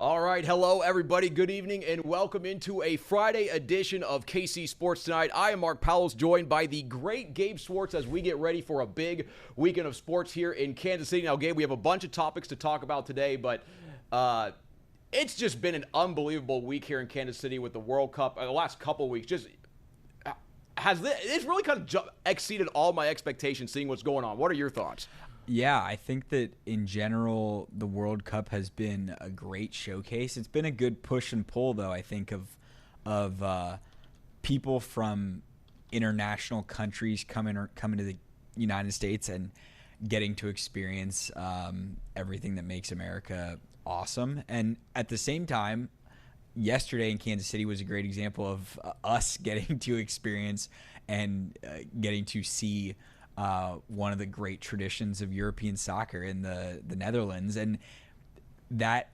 All right, hello everybody, good evening, and welcome into a Friday edition of KC Sports Tonight. I am Mark Poulose, joined by the great Gabe Swartz as we get ready for a big weekend of sports here in Kansas City. Now, Gabe, we have a bunch of topics to talk about today, but it's just been an unbelievable week here in Kansas City with the World Cup. The last couple of weeks, it's really kind of exceeded all my expectations seeing what's going on. What are your thoughts? Yeah, I think that in general, the World Cup has been a great showcase. It's been a good push and pull, though, I think, of people from international countries coming to the United States and getting to experience everything that makes America awesome. And at the same time, yesterday in Kansas City was a great example of us getting to experience and getting to see one of the great traditions of European soccer in the Netherlands. And that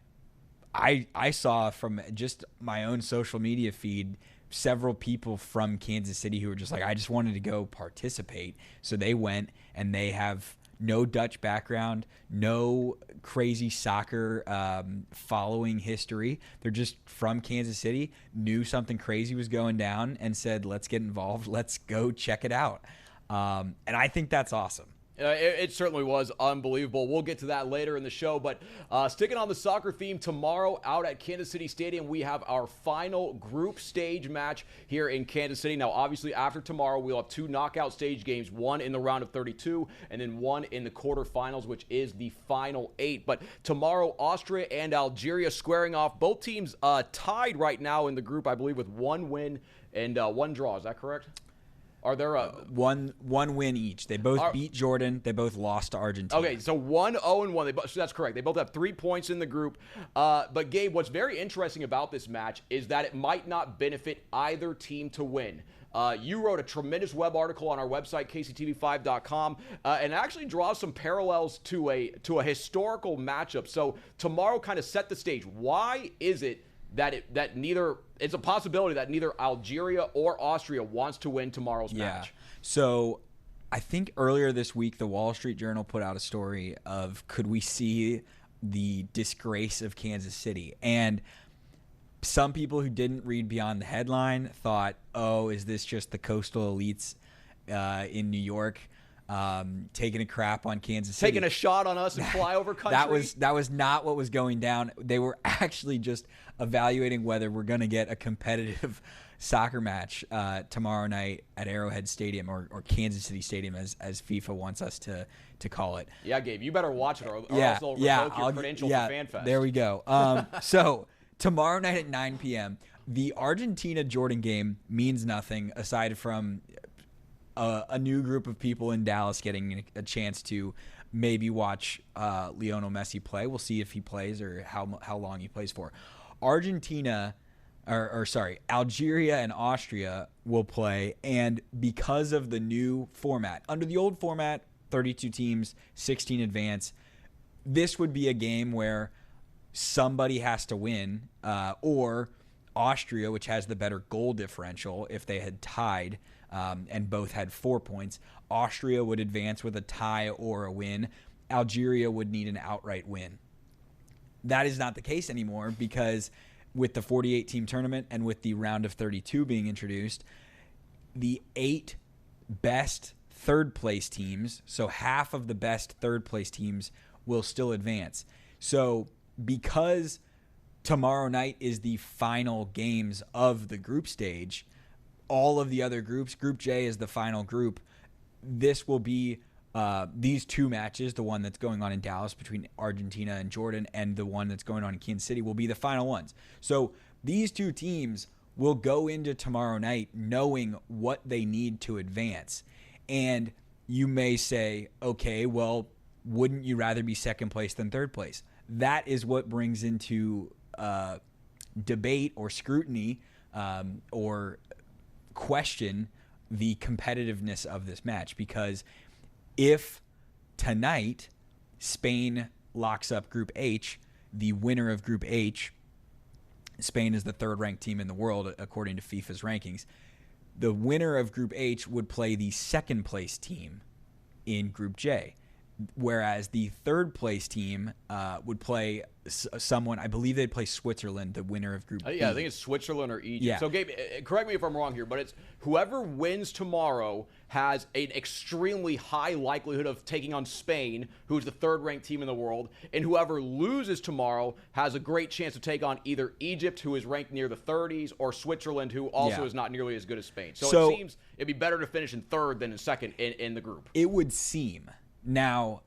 I saw from just my own social media feed several people from Kansas City who were just like, I just wanted to go participate. So they went, and they have no Dutch background, no crazy soccer following history. They're just from Kansas City, knew something crazy was going down, and said, let's get involved. Let's go check it out. And I think that's awesome. It certainly was unbelievable. We'll get to that later in the show. But sticking on the soccer theme, tomorrow out at Kansas City Stadium, we have our final group stage match here in Kansas City. Now, obviously, after tomorrow, we'll have two knockout stage games, one in the round of 32 and then one in the quarterfinals, which is the final 8. But tomorrow, Austria and Algeria squaring off. Both teams tied right now in the group, I believe, with one win and one draw. Is that correct? Are there one win each? They both beat Jordan. They both lost to Argentina. Okay, so 1-0-1. So that's correct. They both have 3 points in the group. But Gabe, what's very interesting about this match is that it might not benefit either team to win. You wrote a tremendous web article on our website, kctv5.com, and actually draws some parallels to a historical matchup. So tomorrow kind of set the stage. Why is it that neither it's a possibility that neither Algeria or Austria wants to win tomorrow's match? So I think earlier this week, the Wall Street Journal put out a story of, could we see the disgrace of Kansas City? And some people who didn't read beyond the headline thought, oh, is this just the coastal elites in New York taking a crap on Kansas City, taking a shot on us in flyover country? That was not what was going down. They were actually just evaluating whether we're going to get a competitive soccer match tomorrow night at Arrowhead Stadium or Kansas City Stadium, as FIFA wants us to call it. Yeah, Gabe, you better watch it, or else they'll revoke your credentials for FanFest. There we go. So tomorrow night at 9 p.m., the Argentina-Jordan game means nothing aside from a new group of people in Dallas getting a chance to maybe watch Lionel Messi play. We'll see if he plays or how long he plays for. Algeria and Austria will play, and because of the new format, under the old format, 32 teams, 16 advance, this would be a game where somebody has to win, or Austria, which has the better goal differential, if they had tied and both had 4 points, Austria would advance with a tie or a win. Algeria would need an outright win. That is not the case anymore, because with the 48-team tournament and with the round of 32 being introduced, the 8 best third-place teams, so half of the best third-place teams, will still advance. So because tomorrow night is the final games of the group stage, all of the other groups, Group J is the final group, this will be these two matches, the one that's going on in Dallas between Argentina and Jordan and the one that's going on in Kansas City, will be the final ones. So these two teams will go into tomorrow night knowing what they need to advance. And you may say, okay, well, wouldn't you rather be second place than third place? That is what brings into debate or scrutiny or question the competitiveness of this match, because if tonight Spain locks up Group H, the winner of Group H, Spain is the third-ranked team in the world according to FIFA's rankings, the winner of Group H would play the second-place team in Group J. whereas the third place team would play someone. I believe they'd play Switzerland, the winner of Group B. Yeah, I think it's Switzerland or Egypt. Yeah. So, Gabe, correct me if I'm wrong here, but it's whoever wins tomorrow has an extremely high likelihood of taking on Spain, who's the third-ranked team in the world, and whoever loses tomorrow has a great chance to take on either Egypt, who is ranked near the 30s, or Switzerland, who also is not nearly as good as Spain. So it seems it'd be better to finish in third than in second in the group. It would seem. Now,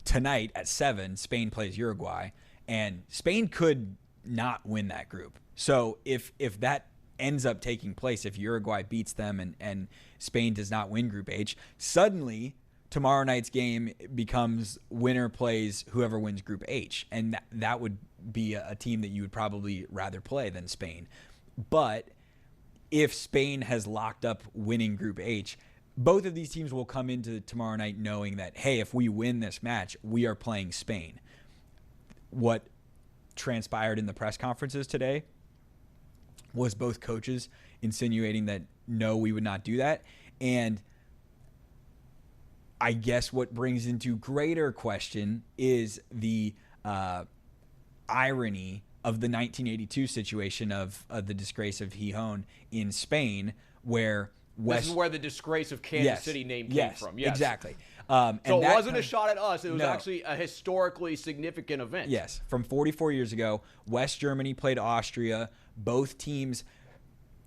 tonight at 7, Spain plays Uruguay, and Spain could not win that group. So if that ends up taking place, if Uruguay beats them and Spain does not win Group H, suddenly tomorrow night's game becomes winner plays whoever wins Group H, and that would be a team that you would probably rather play than Spain. But if Spain has locked up winning Group H, both of these teams will come into tomorrow night knowing that, hey, if we win this match, we are playing Spain. What transpired in the press conferences today was both coaches insinuating that, no, we would not do that. And I guess what brings into greater question is the irony of the 1982 situation of the disgrace of Gijón in Spain, where this is where the disgrace of Kansas City name came from. Yes, exactly. So it wasn't a shot at us. It was actually a historically significant event. Yes, from 44 years ago, West Germany played Austria. Both teams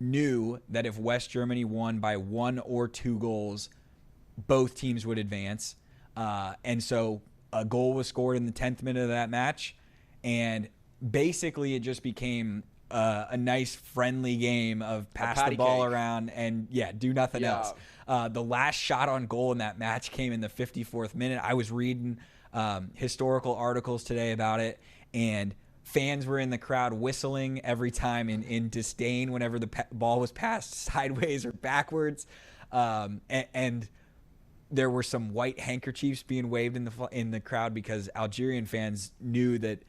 knew that if West Germany won by 1 or 2 goals, both teams would advance. And so a goal was scored in the 10th minute of that match, and basically it just became a nice friendly game of pass the ball around and do nothing else. The last shot on goal in that match came in the 54th minute. I was reading historical articles today about it, and fans were in the crowd whistling every time in disdain whenever the ball was passed sideways or backwards. And there were some white handkerchiefs being waved in the crowd because Algerian fans knew that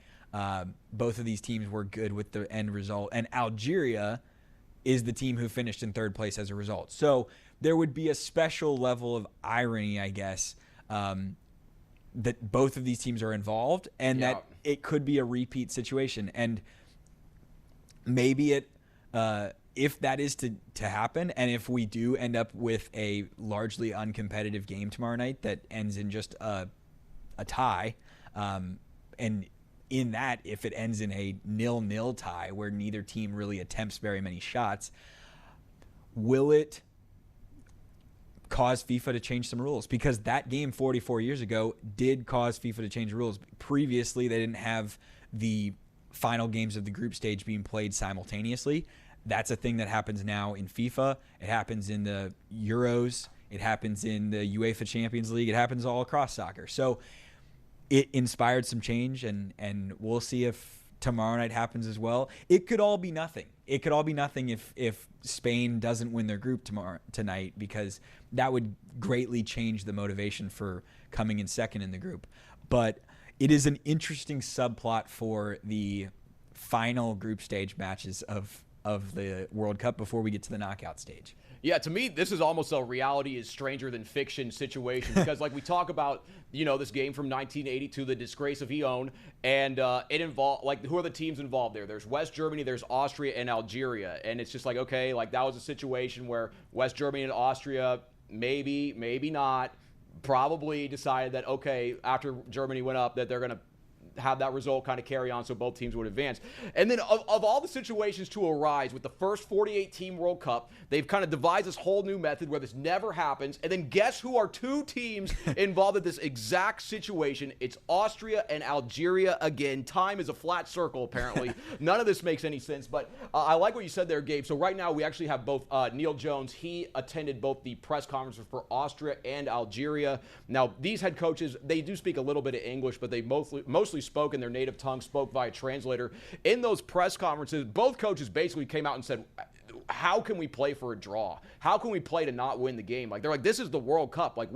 both of these teams were good with the end result, and Algeria is the team who finished in third place as a result. So there would be a special level of irony, I guess, that both of these teams are involved, and that it could be a repeat situation. And maybe if that is to happen, and if we do end up with a largely uncompetitive game tomorrow night that ends in just a tie, and in that, if it ends in a 0-0 tie where neither team really attempts very many shots, will it cause FIFA to change some rules? Because that game 44 years ago did cause FIFA to change rules. Previously, they didn't have the final games of the group stage being played simultaneously. That's a thing that happens now in FIFA. It happens in the Euros. It happens in the UEFA Champions League. It happens all across soccer. So it inspired some change, and we'll see if tomorrow night happens as well. It could all be nothing. It could all be nothing if Spain doesn't win their group tonight, because that would greatly change the motivation for coming in second in the group. But it is an interesting subplot for the final group stage matches of the World Cup before we get to the knockout stage. Yeah, to me, this is almost a reality is stranger than fiction situation, because like we talk about, this game from 1982, the disgrace of Gijón, and it involved, like, who are the teams involved there? There's West Germany, there's Austria, and Algeria. And it's just like, okay, like that was a situation where West Germany and Austria, maybe not, probably decided that, okay, after Germany went up, that they're going to have that result kind of carry on so both teams would advance. And then of all the situations to arise with the first 48-team World Cup, they've kind of devised this whole new method where this never happens. And then guess who are 2 teams involved in this exact situation? It's Austria and Algeria again. Time is a flat circle, apparently. None of this makes any sense, but I like what you said there, Gabe. So right now we actually have both Neil Jones. He attended both the press conferences for Austria and Algeria. Now, these head coaches, they do speak a little bit of English, but they mostly spoke in their native tongue, spoke via translator. In those press conferences, both coaches basically came out and said, how can we play for a draw? How can we play to not win the game? Like, they're like, this is the World Cup. Like,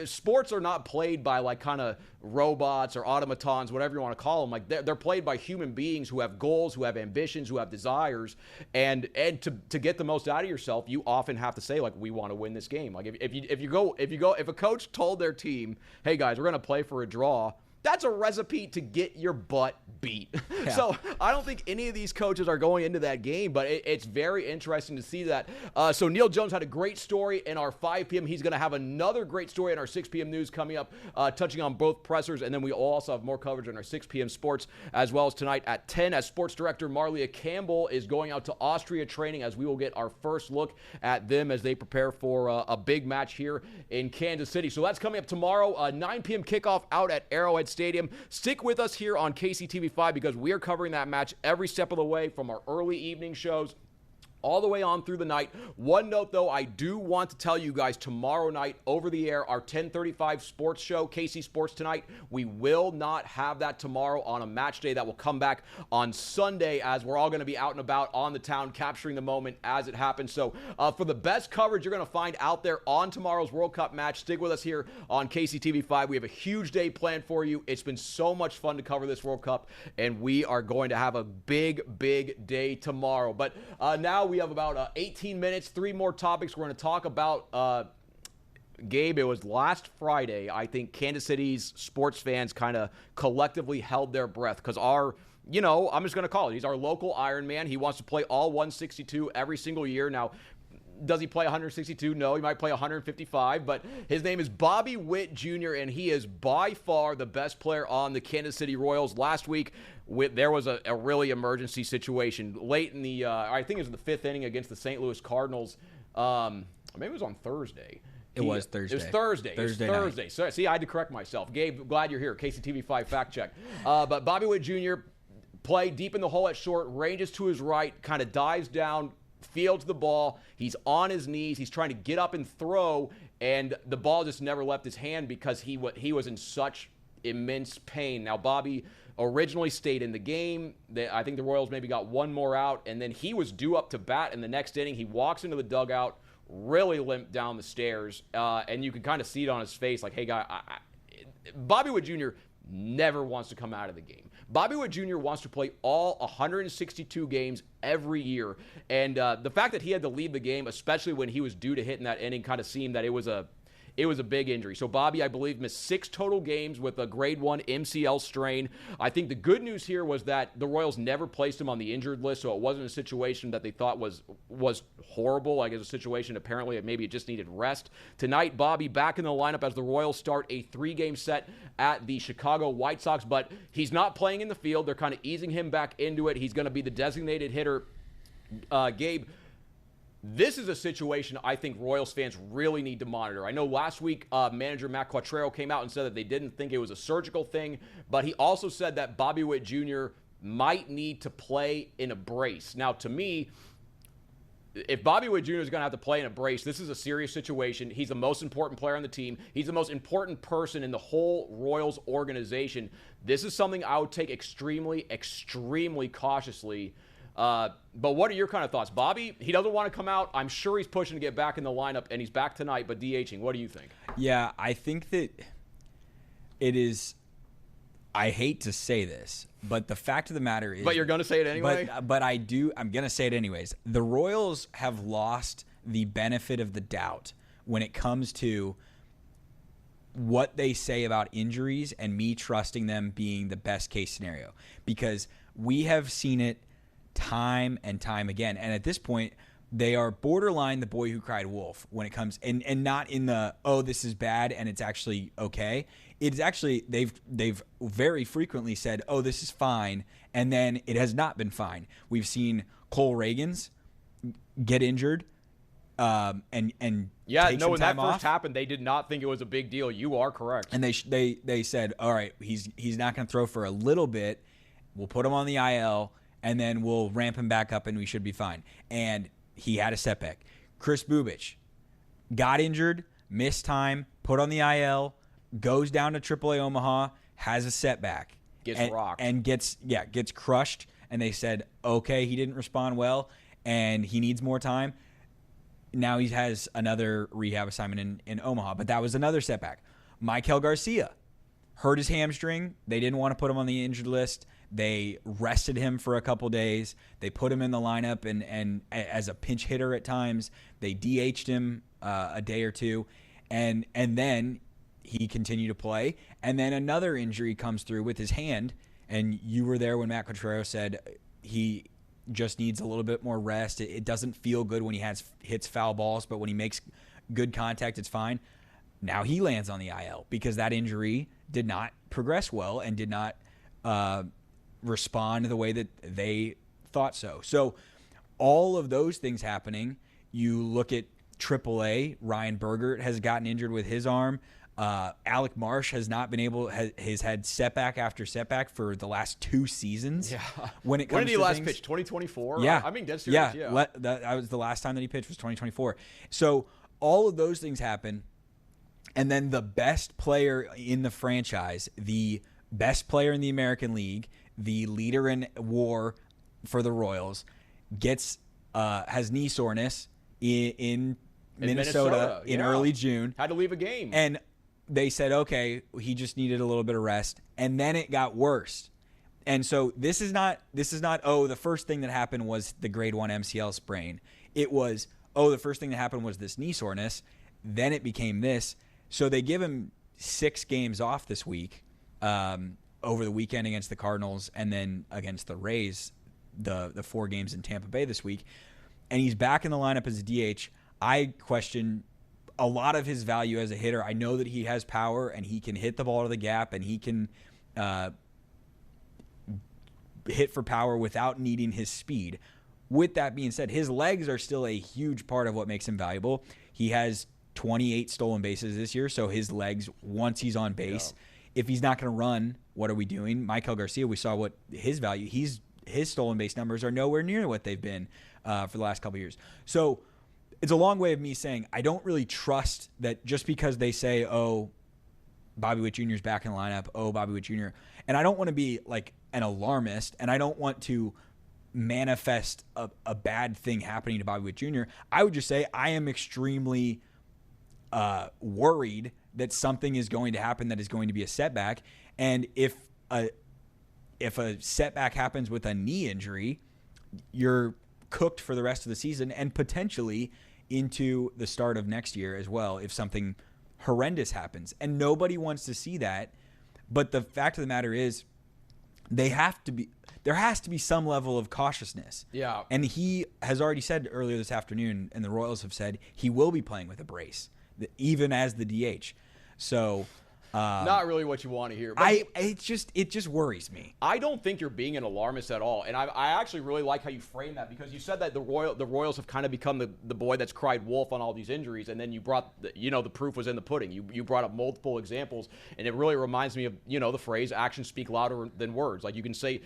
sports are not played by like kind of robots or automatons, whatever you want to call them. Like they're played by human beings who have goals, who have ambitions, who have desires, and to get the most out of yourself, you often have to say like, we want to win this game. Like if a coach told their team, hey guys, we're going to play for a draw, that's a recipe to get your butt beat. Yeah. So I don't think any of these coaches are going into that game, but it's very interesting to see that. So Neil Jones had a great story in our 5 p.m. He's going to have another great story in our 6 p.m. news coming up, touching on both pressers, and then we also have more coverage in our 6 p.m. sports, as well as tonight at 10 as sports director Marlia Campbell is going out to Austria training, as we will get our first look at them as they prepare for a big match here in Kansas City. So that's coming up tomorrow, 9 p.m. kickoff out at Arrowhead Stadium. Stick with us here on KCTV5 because we are covering that match every step of the way, from our early evening shows all the way on through the night. One note, though, I do want to tell you guys, tomorrow night over the air, our 10:35 sports show, KC Sports Tonight, we will not have that tomorrow on a match day. That will come back on Sunday, as we're all going to be out and about on the town capturing the moment as it happens. So for the best coverage you're going to find out there on tomorrow's World Cup match, stick with us here on KCTV5. We have a huge day planned for you. It's been so much fun to cover this World Cup, and we are going to have a big, big day tomorrow. But now we have about 18 minutes, 3 more topics we're going to talk about. Gabe, it was last Friday, I think Kansas City's sports fans kind of collectively held their breath because I'm just going to call it. He's our local Iron Man. He wants to play all 162 every single year. Now, does he play 162? No, he might play 155, but his name is Bobby Witt Jr., and he is by far the best player on the Kansas City Royals. Last week, there was a really emergency situation late in the, I think it was in the 5th inning against the St. Louis Cardinals. Maybe it was on Thursday. It was Thursday. It was Thursday. Thursday. So, see, I had to correct myself. Gabe, glad you're here. KCTV5 fact check. But Bobby Witt Jr. played deep in the hole at short, ranges to his right, kind of dives down, fields the ball. He's on his knees. He's trying to get up and throw, and the ball just never left his hand because he was in such immense pain. Now, Bobby originally stayed in the game. I think the Royals maybe got one more out, and then he was due up to bat in the next inning. He walks into the dugout, really limped down the stairs, and you can kind of see it on his face, like, hey, guy, Bobby Witt Jr. never wants to come out of the game. Bobby Witt Jr. wants to play all 162 games every year, and the fact that he had to leave the game, especially when he was due to hit in that inning, kind of seemed that it was a big injury. So Bobby, I believe, missed 6 total games with a grade 1 MCL strain. I think the good news here was that the Royals never placed him on the injured list, so it wasn't a situation that they thought was horrible. Like, it was a situation apparently maybe it just needed rest. Tonight, Bobby back in the lineup as the Royals start a 3-game set at the Chicago White Sox, but he's not playing in the field. They're kind of easing him back into it. He's going to be the designated hitter. Gabe, this is a situation I think Royals fans really need to monitor. I know last week manager Matt Quattrero came out and said that they didn't think it was a surgical thing, but he also said that Bobby Witt Jr. might need to play in a brace. Now, to me, if Bobby Witt Jr. is going to have to play in a brace, this is a serious situation. He's the most important player on the team. He's the most important person in the whole Royals organization. This is something I would take extremely, extremely cautiously. But what are your kind of thoughts? Bobby, he doesn't want to come out. I'm sure he's pushing to get back in the lineup, and he's back tonight, but DHing. What do you think? Yeah, I think that it is – I hate to say this, but the fact of the matter is – But you're going to say it anyway? But I do – I'm going to say it anyways. The Royals have lost the benefit of the doubt when it comes to what they say about injuries and me trusting them being the best case scenario, because we have seen it time and time again. And at this point, they are borderline the boy who cried wolf when it comes, and not in the, oh, this is bad and it's actually okay. It's actually, they've very frequently said, oh, this is fine, and then it has not been fine. We've seen Cole Reagans get injured and yeah, take no, some when time that first off. happened, they did not think it was a big deal. You are correct. And they said, all right, he's not going to throw for a little bit. We'll put him on the IL, and then we'll ramp him back up, and we should be fine. And he had a setback. Chris Bubich got injured, missed time, put on the IL, goes down to AAA Omaha, has a setback. Gets rocked. And gets crushed. And they said, okay, he didn't respond well, and he needs more time. now he has another rehab assignment in Omaha, but that was another setback. Michael Garcia hurt his hamstring. They didn't want to put him on the injured list. They rested him for a couple days. They put him in the lineup and as a pinch hitter at times. They DH'd him a day or two, and then he continued to play. And then another injury comes through with his hand, and you were there when Matt Quatrero said he just needs a little bit more rest. It doesn't feel good when he hits foul balls, but when he makes good contact, it's fine. Now he lands on the IL because that injury did not progress well and did not respond the way that they thought so. So all of those things happening, you look at AAA, Ryan Bergert has gotten injured with his arm. Alec Marsh has not been able, has had setback after setback for the last 2 seasons. Yeah. When did he last pitch? 2024? Yeah. I mean, dead serious. Yeah. That was the last time that he pitched was 2024. So all of those things happen. And then the best player in the franchise, the best player in the American League, the leader in WAR for the Royals, has knee soreness in Minnesota in early June. Had to leave a game. And they said, okay, he just needed a little bit of rest. And then it got worse. And so this is not, the first thing that happened was the grade 1 MCL sprain. It was, the first thing that happened was this knee soreness. Then it became this. So they give him 6 games off this week, over the weekend against the Cardinals, and then against the Rays, the 4 games in Tampa Bay this week. And he's back in the lineup as a DH. I question a lot of his value as a hitter. I know that he has power and he can hit the ball to the gap and he can hit for power without needing his speed. With that being said, his legs are still a huge part of what makes him valuable. He has 28 stolen bases this year, so his legs, once he's on base, if he's not going to run, what are we doing? Michael Garcia, we saw what his value, his stolen base numbers are nowhere near what they've been for the last couple of years. So it's a long way of me saying I don't really trust that just because they say, Bobby Witt Jr. is back in the lineup, Bobby Witt Jr. And I don't want to be like an alarmist, and I don't want to manifest a bad thing happening to Bobby Witt Jr. I would just say I am extremely worried that something is going to happen that is going to be a setback. And if a setback happens with a knee injury, you're cooked for the rest of the season and potentially into the start of next year as well if something horrendous happens. And nobody wants to see that. But the fact of the matter is there has to be some level of cautiousness. Yeah. And he has already said earlier this afternoon, and the Royals have said he will be playing with a brace, even as the DH. So not really what you want to hear. But it just worries me. I don't think you're being an alarmist at all, and I actually really like how you frame that, because you said that the Royals have kind of become the boy that's cried wolf on all these injuries, and then you brought the proof was in the pudding. You brought up multiple examples, and it really reminds me of the phrase "actions speak louder than words." Like you can say,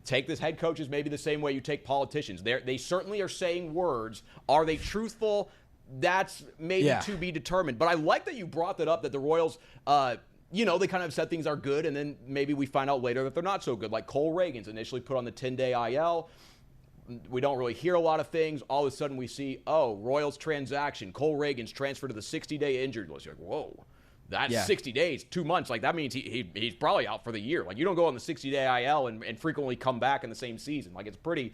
take this head coaches maybe the same way you take politicians. They certainly are saying words. Are they truthful? That's maybe to be determined. But I like that you brought that up, that the Royals, they kind of said things are good, and then maybe we find out later that they're not so good. Like Cole Reagan's initially put on the 10-day IL. We don't really hear a lot of things. All of a sudden we see, Royals transaction. Cole Reagan's transferred to the 60-day injured list. You're like, whoa. That's 60 days, 2 months. Like, that means he's probably out for the year. Like, you don't go on the 60-day IL and frequently come back in the same season. Like, it's pretty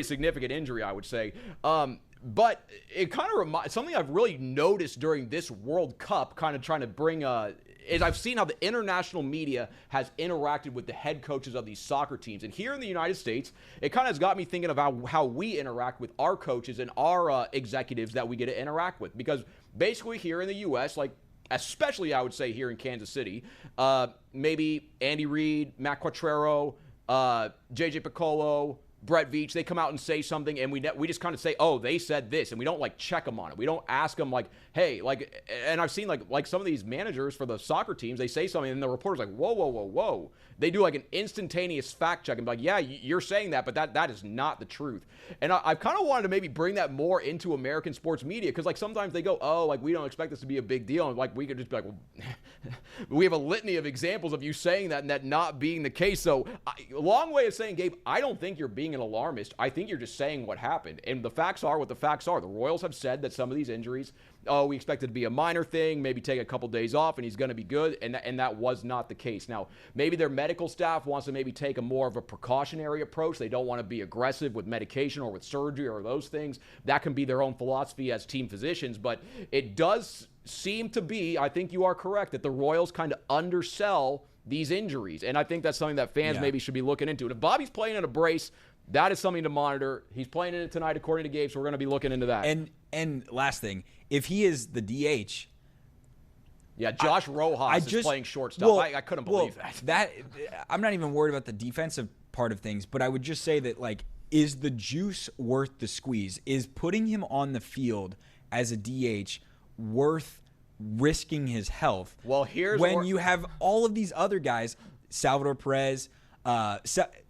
significant injury, I would say. But it kind of reminds, something I've really noticed during this World Cup, kind of trying to bring is I've seen how the international media has interacted with the head coaches of these soccer teams. And here in the United States, it kind of has got me thinking about how we interact with our coaches and our executives that we get to interact with. Because basically here in the U.S., like, especially I would say here in Kansas City, maybe Andy Reid, Matt Quatrero, JJ Piccolo, Brett Veach, they come out and say something, and we just kind of say, they said this, and we don't like check them on it. We don't ask them like, hey, like, and I've seen like some of these managers for the soccer teams, they say something, and the reporter's like, whoa, they do like an instantaneous fact check and be like, yeah, you're saying that, but that is not the truth. And I kind of wanted to maybe bring that more into American sports media, because like sometimes they go, oh, like we don't expect this to be a big deal, and like we could just be like, well, we have a litany of examples of you saying that and that not being the case. So long way of saying, Gabe, I don't think you're being an alarmist. I think you're just saying what happened, and the facts are what the facts are. The Royals have said that some of these injuries, we expect it to be a minor thing, maybe take a couple days off and he's going to be good, and that was not the case. Now, maybe their medical staff wants to maybe take a more of a precautionary approach. They don't want to be aggressive with medication or with surgery or those things. That can be their own philosophy as team physicians, but it does seem to be, I think you are correct, that the Royals kind of undersell these injuries, and I think that's something that fans maybe should be looking into. And if Bobby's playing in a brace, that is something to monitor. He's playing in it tonight, according to Gabe, so we're going to be looking into that. And last thing, if he is the DH, Josh Rojas is playing shortstop. I couldn't believe that. I'm not even worried about the defensive part of things, but I would just say that, like, is the juice worth the squeeze? Is putting him on the field as a DH worth risking his health? Well, here's when you have all of these other guys, Salvador Perez,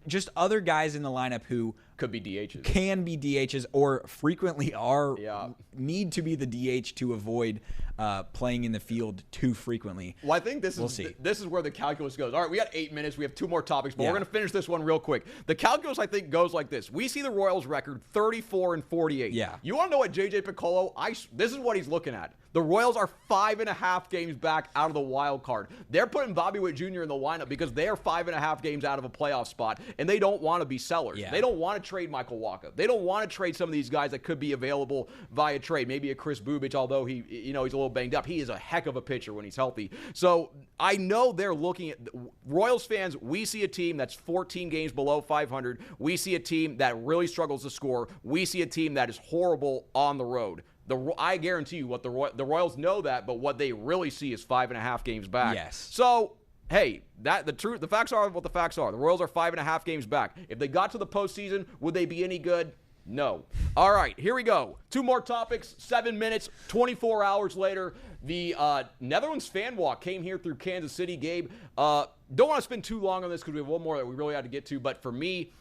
just other guys in the lineup who could be DHs, can be DHs, or frequently need to be the DH to avoid playing in the field too frequently. Well, I think this is where the calculus goes. All right, we got 8 minutes. We have 2 more topics, but we're going to finish this one real quick. The calculus, I think, goes like this. We see the Royals record 34-48. Yeah. You want to know what JJ Piccolo? This is what he's looking at. The Royals are 5.5 games back out of the wild card. They're putting Bobby Witt Jr. in the lineup because they're 5.5 games out of a playoff spot, and they don't want to be sellers. Yeah. They don't want to trade Michael Wacha. They don't want to trade some of these guys that could be available via trade. Maybe a Chris Bubich, although he's a little banged up. He is a heck of a pitcher when he's healthy. So I know they're looking at Royals fans. We see a team that's 14 games below 500. We see a team that really struggles to score. We see a team that is horrible on the road. I guarantee you what the Royals know that, but what they really see is 5.5 games back. Yes. So, hey, the facts are what the facts are. The Royals are 5.5 games back. If they got to the postseason, would they be any good? No. All right, here we go. 2 more topics, 7 minutes, 24 hours later. The Netherlands fan walk came here through Kansas City. Gabe, don't want to spend too long on this because we have one more that we really had to get to, but for me,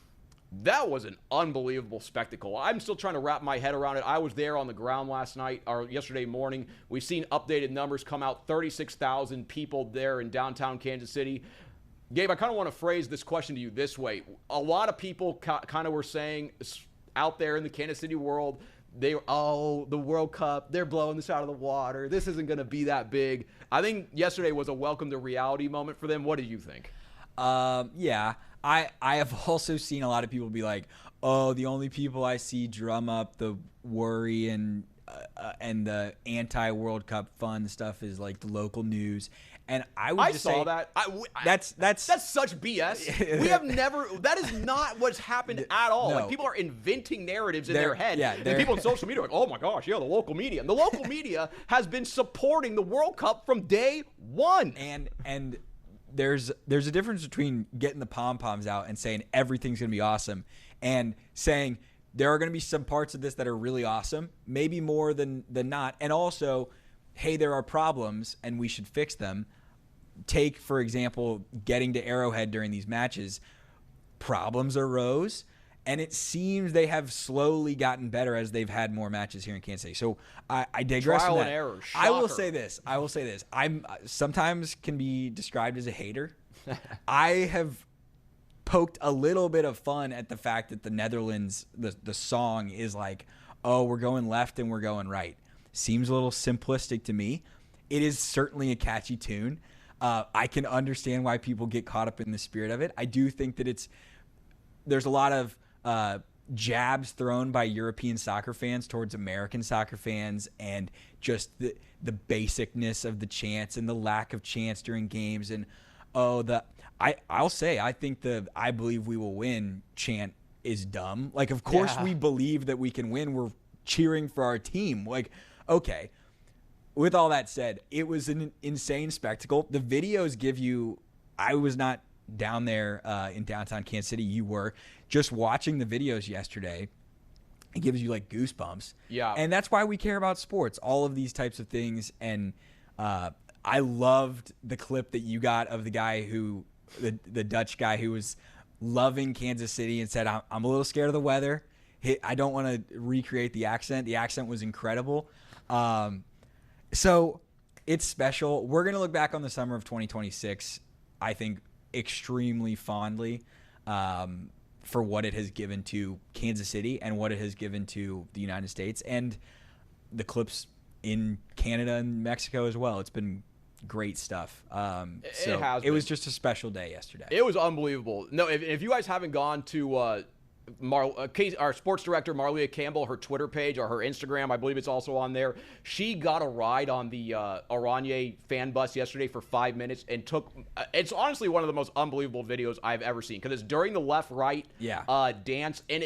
that was an unbelievable spectacle. I'm still trying to wrap my head around it. I was there on the ground last night or yesterday morning. We've seen updated numbers come out, 36,000 people there in downtown Kansas City. Gabe, I kind of want to phrase this question to you this way. A lot of people kind of were saying out there in the Kansas City world, the World Cup, they're blowing this out of the water. This isn't going to be that big. I think yesterday was a welcome to reality moment for them. What do you think? Yeah. I have also seen a lot of people be like, oh, the only people I see drum up the worry and the anti-World Cup fun stuff is like the local news. And I saw that. That's such BS. We have never. That is not what's happened at all. No. Like, people are inventing narratives in their head. Yeah, and people on social media are like, oh my gosh, the local media. And the local media has been supporting the World Cup from day one. And there's a difference between getting the pom-poms out and saying everything's going to be awesome and saying there are going to be some parts of this that are really awesome, maybe more than not. And also, hey, there are problems and we should fix them. Take, for example, getting to Arrowhead during these matches. Problems arose, and it seems they have slowly gotten better as they've had more matches here in Kansas City. So I digress. Trial from that. and error. I will say this. I'm sometimes can be described as a hater. I have poked a little bit of fun at the fact that the Netherlands, the song is like, oh, we're going left and we're going right. Seems a little simplistic to me. It is certainly a catchy tune. I can understand why people get caught up in the spirit of it. I do think that there's a lot of jabs thrown by European soccer fans towards American soccer fans, and just the basicness of the chants and the lack of chants during games. And I'll say I think I believe we will win chant is dumb. Like, of course we believe that we can win. We're cheering for our team. Like, okay. With all that said, it was an insane spectacle. The videos give you – I was not down there in downtown Kansas City. You were. Just watching the videos yesterday, it gives you, like, goosebumps. Yeah. And that's why we care about sports, all of these types of things. And I loved the clip that you got of the guy who the Dutch guy who was loving Kansas City and said, I'm a little scared of the weather. I don't want to recreate the accent. The accent was incredible. So it's special. We're going to look back on the summer of 2026, I think, extremely fondly for what it has given to Kansas City and what it has given to the United States and the Clips in Canada and Mexico as well. It's been great stuff. It was just a special day yesterday. It was unbelievable. No, if you guys haven't gone to our sports director, Marlia Campbell, her Twitter page or her Instagram, I believe it's also on there. She got a ride on the Oranje fan bus yesterday for 5 minutes and it's honestly one of the most unbelievable videos I've ever seen because it's during the left-right dance, and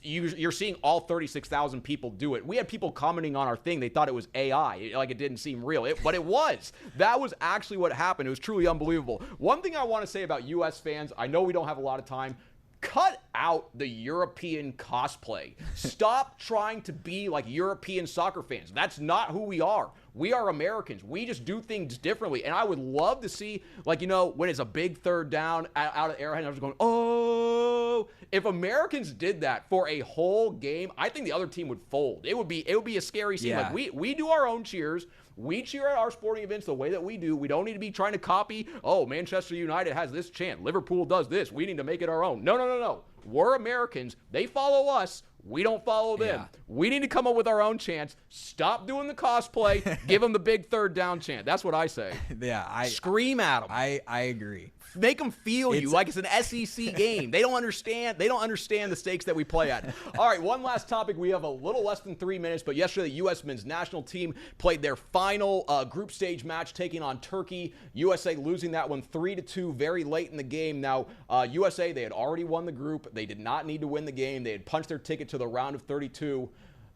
you're seeing all 36,000 people do it. We had people commenting on our thing. They thought it was AI, like it didn't seem real, but it was. That was actually what happened. It was truly unbelievable. One thing I want to say about U.S. fans, I know we don't have a lot of time, cut out the European cosplay. Stop trying to be like European soccer fans. That's not who we are. We are Americans. We just do things differently. And I would love to see, when it's a big third down out of Arrowhead, and I was going, oh. If Americans did that for a whole game, I think the other team would fold. It would be a scary scene. Yeah. Like we do our own cheers. We cheer at our sporting events the way that we do. We don't need to be trying to copy, Manchester United has this chant. Liverpool does this. We need to make it our own. No. We're Americans. They follow us. We don't follow them. Yeah. We need to come up with our own chants. Stop doing the cosplay. Give them the big third down chant. That's what I say. Yeah, Scream at them. I agree. Make them feel you like it's an SEC game. They don't understand the stakes that we play at. All right, one last topic. We have a little less than 3 minutes, but yesterday the U.S. men's national team played their final group stage match, taking on Turkey. USA losing that one 3-2 very late in the game. Now, USA, they had already won the group. They did not need to win the game. They had punched their ticket to the round of 32.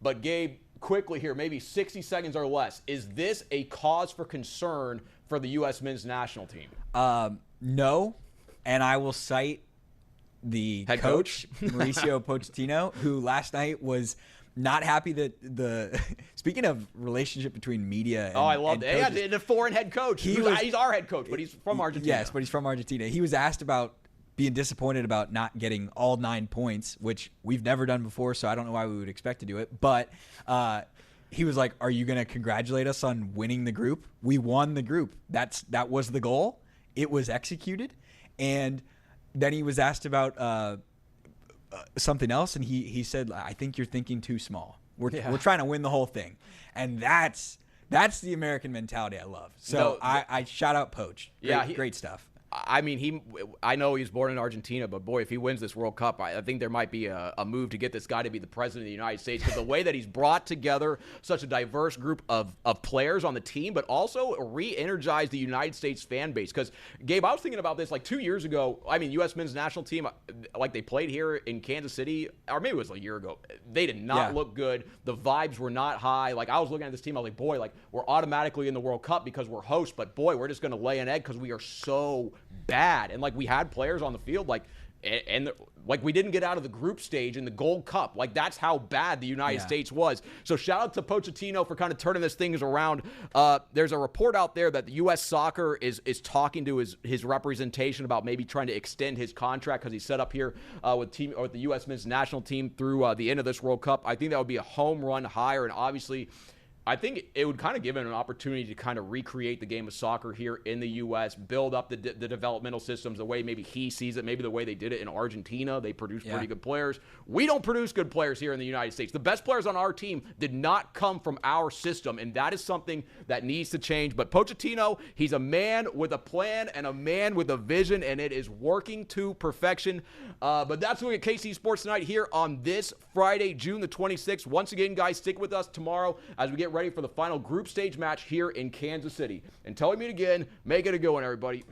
But Gabe, quickly here, maybe 60 seconds or less, is this a cause for concern for the U.S. men's national team? No, and I will cite the head coach Mauricio Pochettino, who last night was not happy that speaking of relationship between media and I love that. Yeah, the foreign head coach. He's our head coach, but he's from Argentina. Yes, but he's from Argentina. He was asked about being disappointed about not getting all 9 points, which we've never done before, so I don't know why we would expect to do it. But he was like, are you going to congratulate us on winning the group? We won the group. That was the goal. It was executed. And then he was asked about something else, and he said, I think you're thinking too small. We're trying to win the whole thing. And that's the American mentality I love. So I shout out Poach. Great stuff. I mean, I know he's born in Argentina, but boy, if he wins this World Cup, I think there might be a move to get this guy to be the president of the United States, because the way that he's brought together such a diverse group of players on the team, but also re-energized the United States fan base. Because, Gabe, I was thinking about this like 2 years ago. I mean, U.S. men's national team, like they played here in Kansas City, or maybe it was a year ago. They did not look good. The vibes were not high. Like, I was looking at this team, I was like, boy, like, we're automatically in the World Cup because we're hosts, but boy, we're just going to lay an egg because we are so bad. And like, we had players on the field like we didn't get out of the group stage in the Gold Cup. Like, that's how bad the United States was. So shout out to Pochettino for kind of turning this things around. There's a report out there that the U.S. Soccer is talking to his representation about maybe trying to extend his contract because he's set up here with the U.S. men's national team through the end of this World Cup. I think that would be a home run hire, and obviously I think it would kind of give him an opportunity to kind of recreate the game of soccer here in the U.S., build up the developmental systems the way maybe he sees it, maybe the way they did it in Argentina. They produce pretty good players. We don't produce good players here in the United States. The best players on our team did not come from our system, and that is something that needs to change. But Pochettino, he's a man with a plan and a man with a vision, and it is working to perfection. But that's what we get KC Sports Tonight here on this Friday, June the 26th. Once again, guys, stick with us tomorrow as we get ready for the final group stage match here in Kansas City. Until we meet again, make it a good one, everybody.